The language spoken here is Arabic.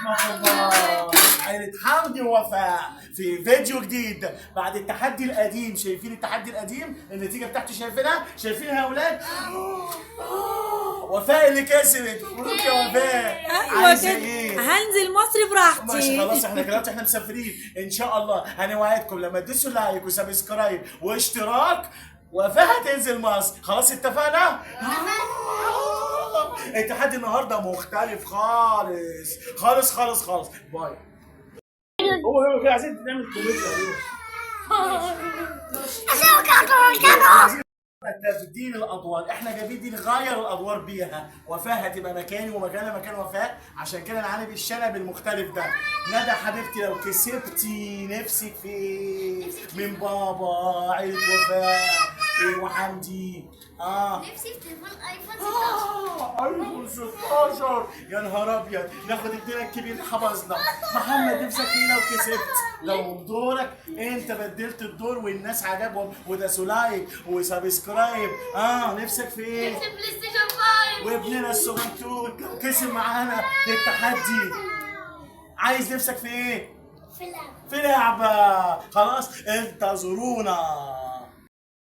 ورحمة الله. عائلة حمدي ووفاء في فيديو جديد بعد التحدي القديم. شايفين التحدي القديم؟ النتيجة بتاعته شايفينها؟ شايفينها يا أولاد؟ وفاء اللي كسبت. مبروك يا وفاء. عايزة إيه؟ هنزل مصر براحتي. ماشي خلاص، احنا دلوقتي مسافرين ان شاء الله. هنوعدكم لما تدوسوا لايك وسبسكرايب واشتراك وفاء هتنزل مصر. خلاص اتفقنا؟ التحدي النهارده مختلف خالص خالص خالص خالص. باي. هو كده عايزين نعمل كوميديا. تبديل الادوار، احنا جايبين دي نغير الادوار بيها. وفاء هتبقى مكاني ومكانها مكان وفاء، عشان كده انا عامل الشنب المختلف ده. ندى حبيبتي لو كسبتي نفسك في ايه؟ من بابا عيلة وفاء وحمدي. نفسي في تليفون ايفون 16. ايفون 16. يا نهار ابيض، ناخد الدنيا الكبير حفظنا. محمد نفسك ايه لو كسبت؟ لو دورك انت بدلت الدور والناس عجبهم وداسوا لايك وسبسكرايب. نفسك في ايه؟ نفسي بلاي ستيشن 5. وابننا الصغنطوط كسب معانا التحدي. عايز نفسك في ايه؟ في لعبة. في لعبة. خلاص انتظرونا.